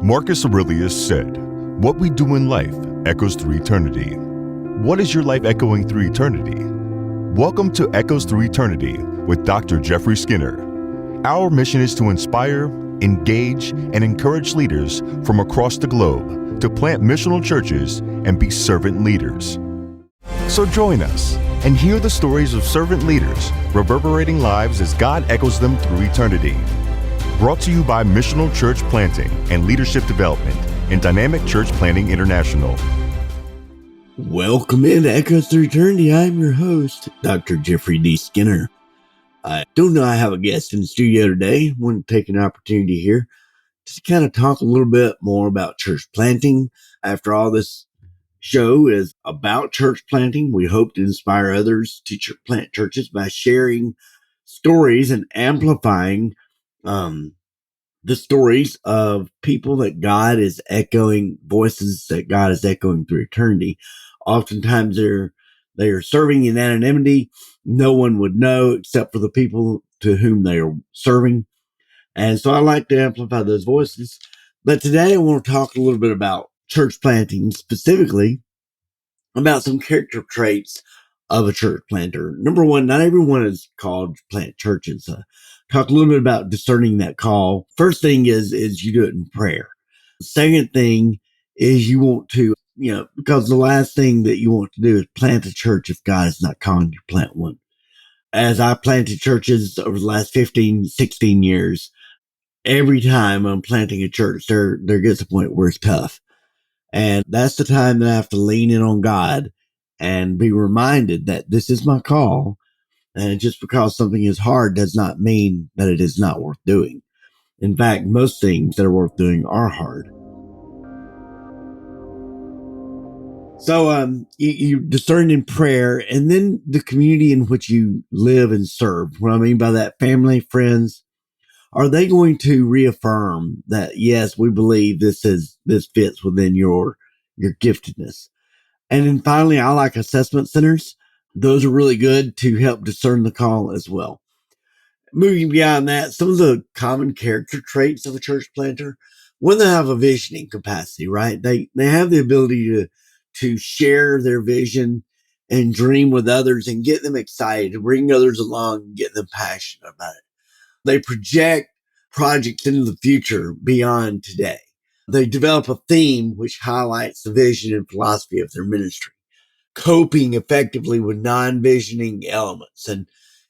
Marcus Aurelius said, "What we do in life echoes through eternity." What is your life echoing through eternity? Welcome to Echoes Through Eternity with Dr. Jeffrey Skinner. Our mission is to inspire, engage, and encourage leaders from across the globe to plant missional churches and be servant leaders. So join us and hear the stories of servant leaders reverberating lives as God echoes them through eternity. Brought to you by Missional Church Planting and Leadership Development and Dynamic Church Planting International. Welcome in to Echoes Through Eternity. I'm your host, Dr. Jeffrey D. Skinner. I don't know I have a guest in the studio today. I want to take an opportunity here just to kind of talk a little bit more about church planting. After all, this show is about church planting. We hope to inspire others to plant churches by sharing stories and amplifying the stories of people that God is echoing, voices that God is echoing through eternity. Oftentimes they are serving in anonymity. No one would know except for the people to whom they are serving. And so I like to amplify those voices. But today I want to talk a little bit about church planting, specifically about some character traits of a church planter. Number one, not everyone is called to plant churches. Talk a little bit about discerning that call. First thing is you do it in prayer. Second thing is you want to, because the last thing that you want to do is plant a church if God is not calling you to plant one. As I planted churches over the last 15, 16 years, every time I'm planting a church, there gets a point where it's tough. And that's the time that I have to lean in on God and be reminded that this is my call. And just because something is hard does not mean that it is not worth doing. In fact, most things that are worth doing are hard. So you discern in prayer, and then the community in which you live and serve. What I mean by that, family, friends, are they going to reaffirm that, yes, we believe this fits within your giftedness? And then finally, I like assessment centers. Those are really good to help discern the call as well. Moving beyond that, some of the common character traits of a church planter, when they have a visioning capacity, right? They have the ability to share their vision and dream with others and get them excited, to bring others along and get them passionate about it. They project projects into the future beyond today. They develop a theme which highlights the vision and philosophy of their ministry, coping effectively with non-visioning elements and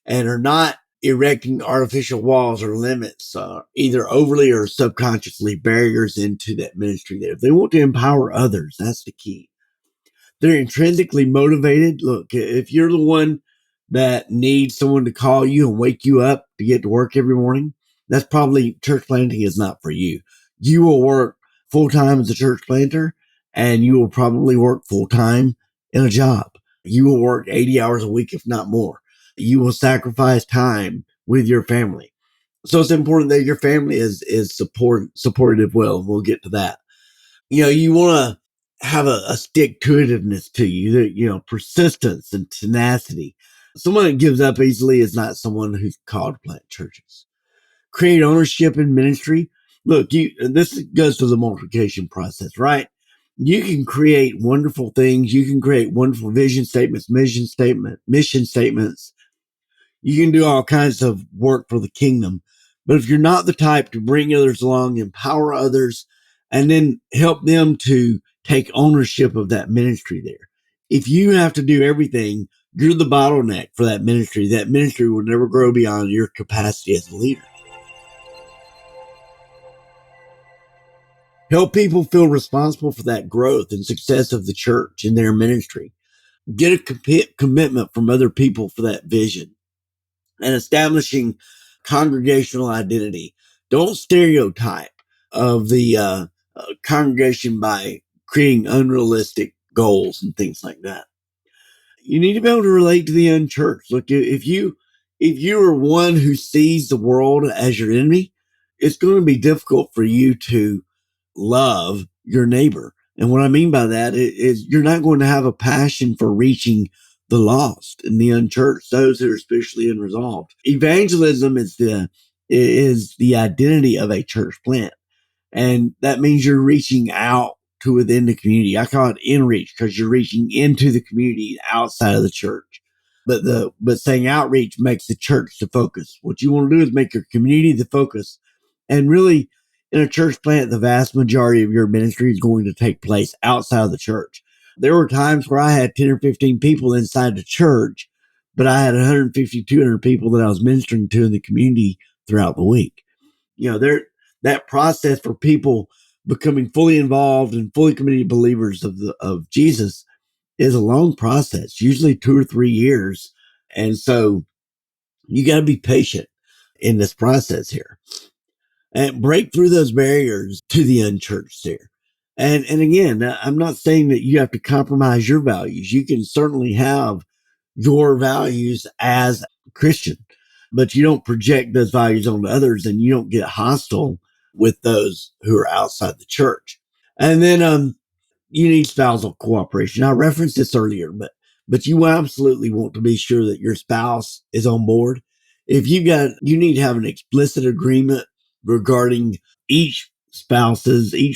are not erecting artificial walls or limits, either overly or subconsciously barriers into that ministry there. They want to empower others. That's the key. They're intrinsically motivated. Look, if you're the one that needs someone to call you and wake you up to get to work every morning, that's probably church planting is not for you. You will work full-time as a church planter, and you will probably work full-time in a job. You will work 80 hours a week, if not more. You will sacrifice time with your family. So it's important that your family is supportive. Well, we'll get to that. You want to have a stick-to-itiveness to you, persistence and tenacity. Someone that gives up easily is not someone who's called to plant churches. Create ownership in ministry. Look, this goes to the multiplication process, right? You can create wonderful things. You can create wonderful vision statements, mission statements. You can do all kinds of work for the kingdom. But if you're not the type to bring others along, empower others, and then help them to take ownership of that ministry there. If you have to do everything, you're the bottleneck for that ministry. That ministry will never grow beyond your capacity as a leader. Help people feel responsible for that growth and success of the church in their ministry. Get a commitment from other people for that vision. And establishing congregational identity. Don't stereotype of the congregation by creating unrealistic goals and things like that. You need to be able to relate to the unchurched. Look, if you are one who sees the world as your enemy, it's going to be difficult for you to love your neighbor. And what I mean by that is you're not going to have a passion for reaching the lost and the unchurched, those who are spiritually unresolved. Evangelism is the identity of a church plant. And that means you're reaching out to within the community. I call it in reach because you're reaching into the community outside of the church. But saying outreach makes the church the focus. What you want to do is make your community the focus. And really, in a church plant, the vast majority of your ministry is going to take place outside of the church. There were times where I had 10 or 15 people inside the church, but I had 150, 200 people that I was ministering to in the community throughout the week. That process for people becoming fully involved and fully committed believers of Jesus is a long process, usually 2 or 3 years. And so you got to be patient in this process here and break through those barriers to the unchurched there. And again, I'm not saying that you have to compromise your values. You can certainly have your values as a Christian, but you don't project those values onto others and you don't get hostile with those who are outside the church. And then you need spousal cooperation. I referenced this earlier, but you absolutely want to be sure that your spouse is on board. You need to have an explicit agreement regarding each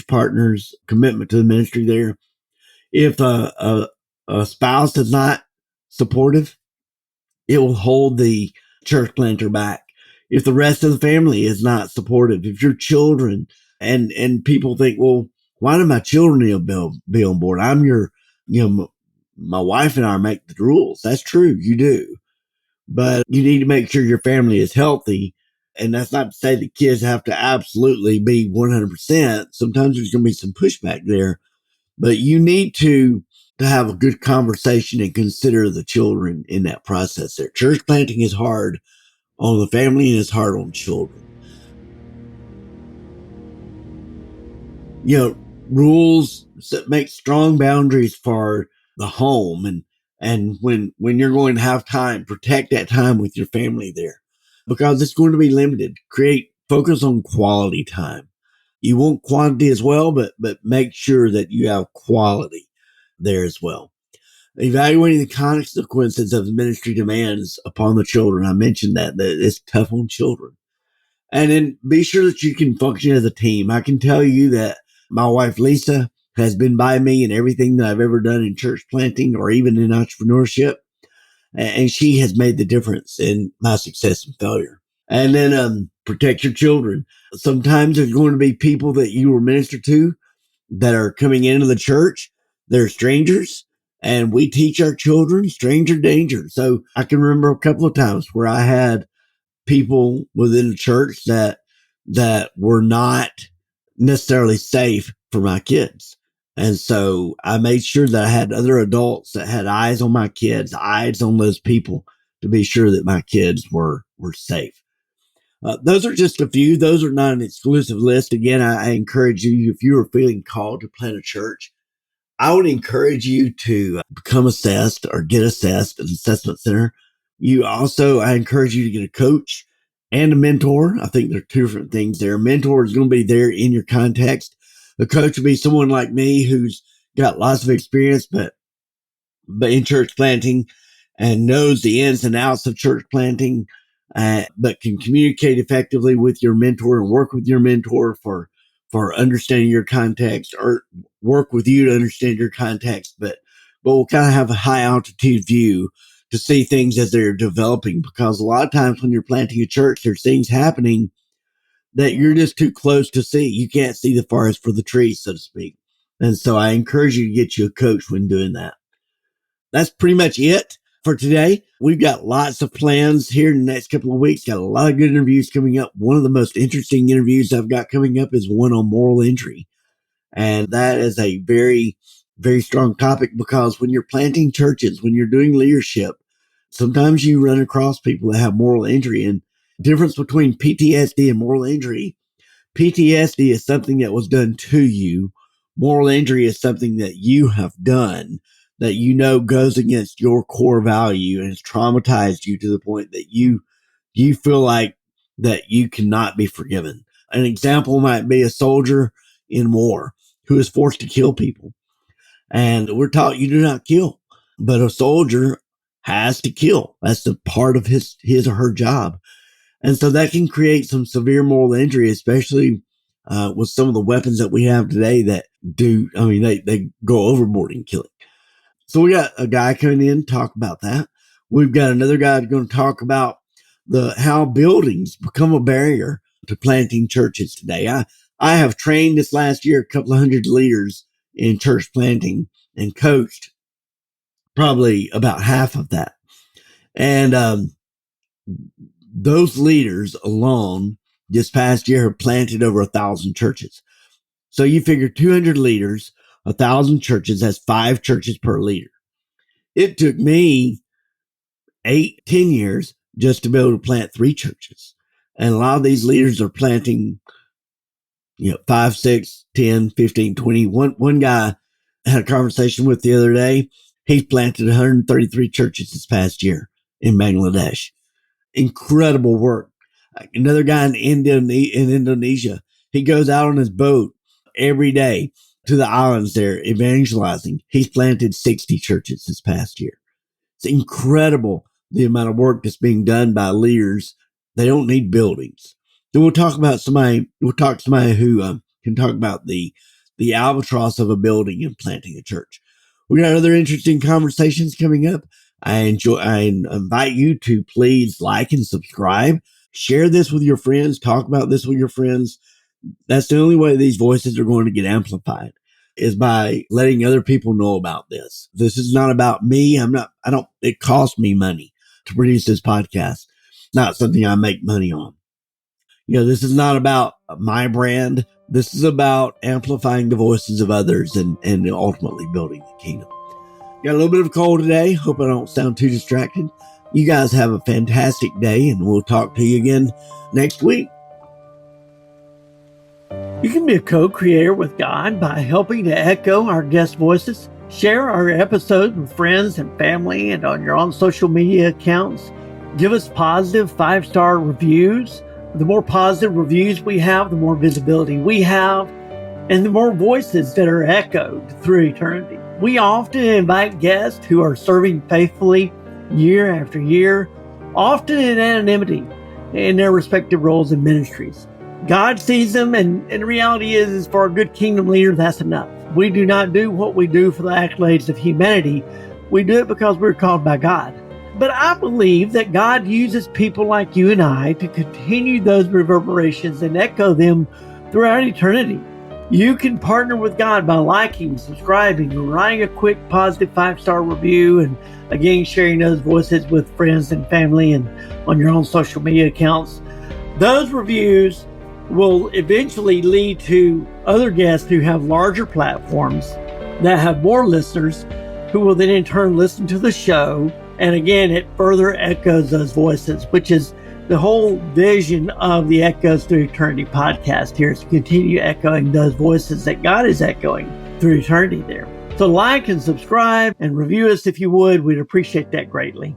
partner's commitment to the ministry there. If a spouse is not supportive, it will hold the church planter back. If the rest of the family is not supportive, if your children and people think, well, why do my children be on board? My wife and I make the rules. That's true. You do. But you need to make sure your family is healthy. And that's not to say the kids have to absolutely be 100%. Sometimes there's going to be some pushback there, but you need to have a good conversation and consider the children in that process there. Church planting is hard on the family and it's hard on children. Rules make strong boundaries for the home, and when you're going to have time, protect that time with your family there because it's going to be limited. Focus on quality time. You want quantity as well, but make sure that you have quality there as well. Evaluating the consequences of the ministry demands upon the children. I mentioned that it's tough on children. And then be sure that you can function as a team. I can tell you that my wife, Lisa, has been by me in everything that I've ever done in church planting or even in entrepreneurship. And she has made the difference in my success and failure. And then protect your children. Sometimes there's going to be people that you will minister to that are coming into the church. They're strangers. And we teach our children stranger danger. So I can remember a couple of times where I had people within the church that were not necessarily safe for my kids. And so I made sure that I had other adults that had eyes on my kids, eyes on those people to be sure that my kids were safe. Those are just a few. Those are not an exclusive list. Again, I encourage you, if you are feeling called to plant a church, I would encourage you to become assessed or get assessed at an assessment center. I encourage you to get a coach and a mentor. I think there are two different things there. A mentor is going to be there in your context. A coach would be someone like me who's got lots of experience, but in church planting and knows the ins and outs of church planting, but can communicate effectively with your mentor and work with your mentor for understanding your context, or work with you to understand your context, but we'll kind of have a high altitude view to see things as they're developing, because a lot of times when you're planting a church, there's things happening that you're just too close to see. You can't see the forest for the trees, so to speak. And so I encourage you to get you a coach when doing that. That's pretty much it for today. We've got lots of plans here in the next couple of weeks. Got a lot of good interviews coming up. One of the most interesting interviews I've got coming up is one on moral injury. And that is a very, very strong topic, because when you're planting churches, when you're doing leadership, sometimes you run across people that have moral injury. And the difference between PTSD and moral injury: PTSD is something that was done to you. Moral injury is something that you have done that goes against your core value and has traumatized you to the point that you feel like that you cannot be forgiven. An example might be a soldier in war who is forced to kill people. And we're taught you do not kill, but a soldier has to kill. That's the part of his or her job. And so that can create some severe moral injury, especially with some of the weapons that we have today that they go overboard in killing. So we got a guy coming in to talk about that. We've got another guy going to talk about how buildings become a barrier to planting churches today. I have trained this last year a couple of hundred leaders in church planting and coached probably about half of that. And those leaders alone this past year have planted over 1,000 churches. So you figure 200 leaders, 1,000 churches, that's 5 churches per leader. It took me 8-10 years just to be able to plant 3 churches. And a lot of these leaders are planting, 5, 6, 10, 15, 20. One guy I had a conversation with the other day. He's planted 133 churches this past year in Bangladesh. Incredible work. Another guy in Indonesia, he goes out on his boat every day to the islands there evangelizing. He's planted 60 churches this past year. It's incredible the amount of work that's being done by leaders. They don't need buildings. Then we'll talk to somebody who can talk about the albatross of a building and planting a church. We got other interesting conversations coming up. I invite you to please like and subscribe. Share this with your friends. Talk about this with your friends. That's the only way these voices are going to get amplified, is by letting other people know about this. This is not about me. It costs me money to produce this podcast. Not something I make money on. This is not about my brand. This is about amplifying the voices of others and ultimately building the kingdom. Got a little bit of a cold today. Hope I don't sound too distracted. You guys have a fantastic day, and we'll talk to you again next week. You can be a co-creator with God by helping to echo our guest voices. Share our episodes with friends and family and on your own social media accounts. Give us positive 5-star reviews. The more positive reviews we have, the more visibility we have, and the more voices that are echoed through eternity. We often invite guests who are serving faithfully year after year, often in anonymity in their respective roles and ministries. God sees them, and the reality is for a good kingdom leader, that's enough. We do not do what we do for the accolades of humanity. We do it because we're called by God. But I believe that God uses people like you and I to continue those reverberations and echo them throughout eternity. You can partner with God by liking, subscribing, and writing a quick positive 5-star review, and again, sharing those voices with friends and family and on your own social media accounts. Those reviews will eventually lead to other guests who have larger platforms that have more listeners, who will then in turn listen to the show. And again, it further echoes those voices, which is the whole vision of the Echoes Through Eternity podcast here, is to continue echoing those voices that God is echoing through eternity there. So like and subscribe and review us if you would. We'd appreciate that greatly.